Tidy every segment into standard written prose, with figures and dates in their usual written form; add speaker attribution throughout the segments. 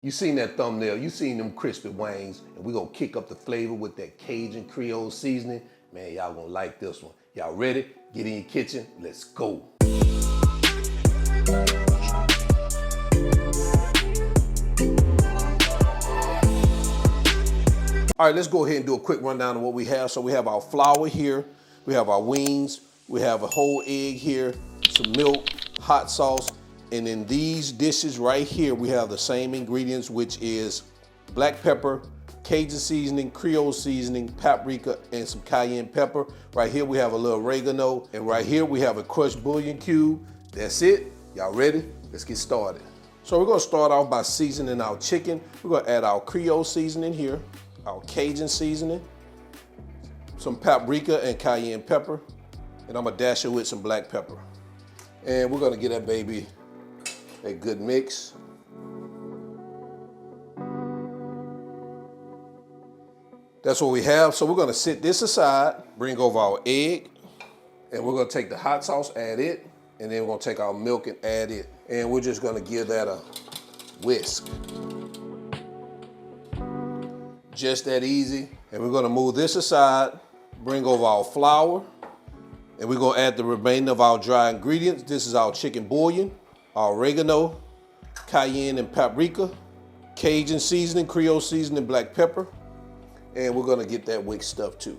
Speaker 1: You seen that thumbnail, you seen them crispy wings, and we're gonna kick up the flavor with that Cajun Creole seasoning. Man, y'all gonna like this one. Y'all ready? Get in your kitchen, let's go. All right, let's go ahead and do a quick rundown of what we have. So we have our flour here, we have our wings, we have a whole egg here, some milk, hot sauce, and in these dishes right here, we have the same ingredients, which is black pepper, Cajun seasoning, Creole seasoning, paprika, and some cayenne pepper. Right here, we have a little oregano, and right here, we have a crushed bouillon cube. That's it. Y'all ready? Let's get started. So we're gonna start off by seasoning our chicken. We're gonna add our Creole seasoning here, our Cajun seasoning, some paprika and cayenne pepper, and I'm gonna dash it with some black pepper. And we're gonna get that baby a good mix. That's what we have. So we're gonna sit this aside, bring over our egg, and we're gonna take the hot sauce, add it, and then we're gonna take our milk and add it. And we're just gonna give that a whisk. Just that easy. And we're gonna move this aside, bring over our flour, and we're gonna add the remainder of our dry ingredients. This is our chicken bouillon, our oregano, cayenne and paprika, Cajun seasoning, Creole seasoning, black pepper, and we're gonna get that wick stuff too.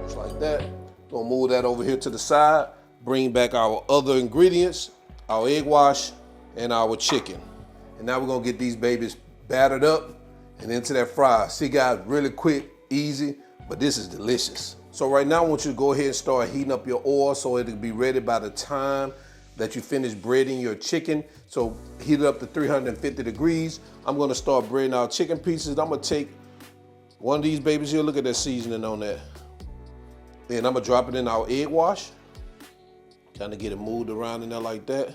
Speaker 1: Just like that. Gonna move that over here to the side, bring back our other ingredients, our egg wash, and our chicken. And now we're gonna get these babies battered up and into that fryer. See guys, really quick, easy, but this is delicious. So right now I want you to go ahead and start heating up your oil so it'll be ready by the time that you finish breading your chicken. So heat it up to 350 degrees. I'm gonna start breading our chicken pieces. I'm gonna take one of these babies here, look at that seasoning on that. And I'm gonna drop it in our egg wash. Kind of get it moved around in there like that.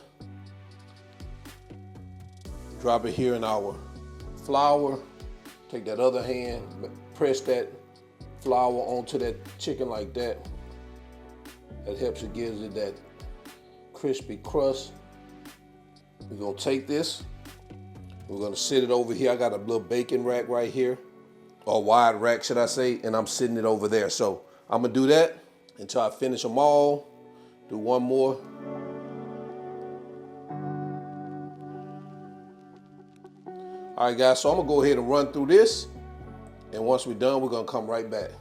Speaker 1: Drop it here in our flour. Take that other hand, press that flour onto that chicken like that. That helps it, gives it that crispy crust. We're gonna take this, we're gonna sit it over here. I got a little baking rack right here, or wide rack should I say, and I'm sitting it over there. So I'm gonna do that until I finish them all. Do one more. All right guys, so I'm gonna go ahead and run through this, and once we're done, we're gonna come right back.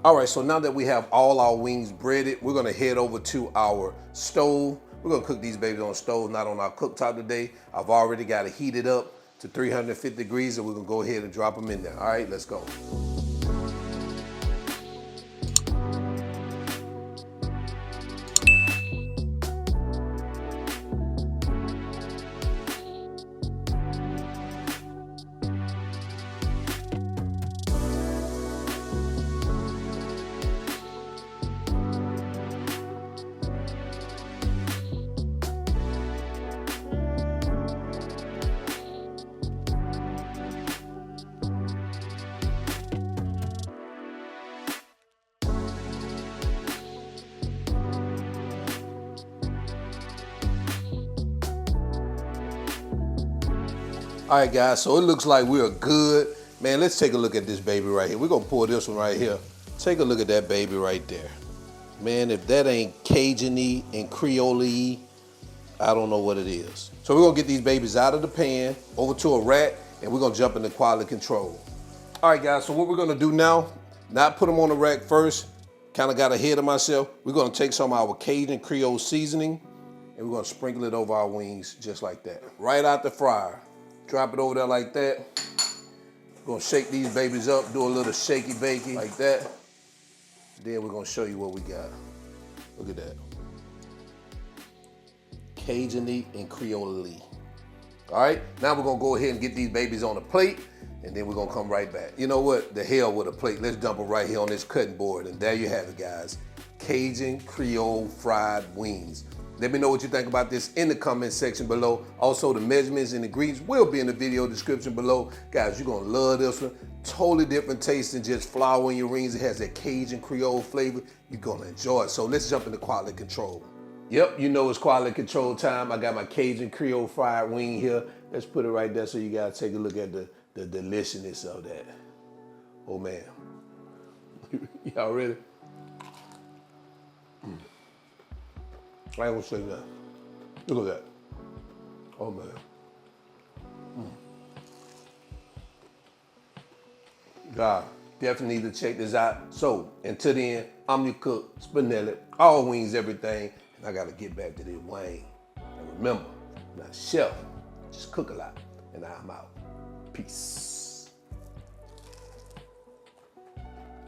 Speaker 1: All right, so now that we have all our wings breaded, we're gonna head over to our stove. We're gonna cook these babies on the stove, not on our cooktop today. I've already got it heated up to 350 degrees, and we're gonna go ahead and drop them in there. All right, let's go. All right, guys, so it looks like we're good. Man, let's take a look at this baby right here. We're gonna pour this one right here. Take a look at that baby right there. Man, if that ain't Cajun-y and Creole-y, I don't know what it is. So we're gonna get these babies out of the pan, over to a rack, and we're gonna jump into quality control. All right, guys, so what we're gonna do now, not put them on the rack first, kind of got ahead of myself. We're gonna take some of our Cajun Creole seasoning, and we're gonna sprinkle it over our wings just like that. Right out the fryer. Drop it over there like that. We're gonna shake these babies up, do a little shaky bakey like that. Then we're gonna show you what we got. Look at that. Cajun-y and Creole-y. All right, now we're gonna go ahead and get these babies on a plate, and then we're gonna come right back. You know what, the hell with a plate. Let's dump it right here on this cutting board, and there you have it, guys. Cajun Creole fried wings. Let me know what you think about this in the comment section below. Also, the measurements and ingredients will be in the video description below. Guys, you're gonna love this one. Totally different taste than just flour in your rings. It has that Cajun Creole flavor. You're gonna enjoy it. So let's jump into quality control. Yep, you know it's quality control time. I got my Cajun Creole fried wing here. Let's put it right there so you guys take a look at the deliciousness of that. Oh man. Y'all ready? I ain't gonna say nothing. Look at that. Oh man. God, definitely need to check this out. So, until then, I'm your cook, Spinelli, all wings, everything. And I gotta get back to this wing. And remember, I'm not a chef, just cook a lot. And I'm out. Peace.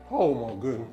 Speaker 1: Oh my goodness.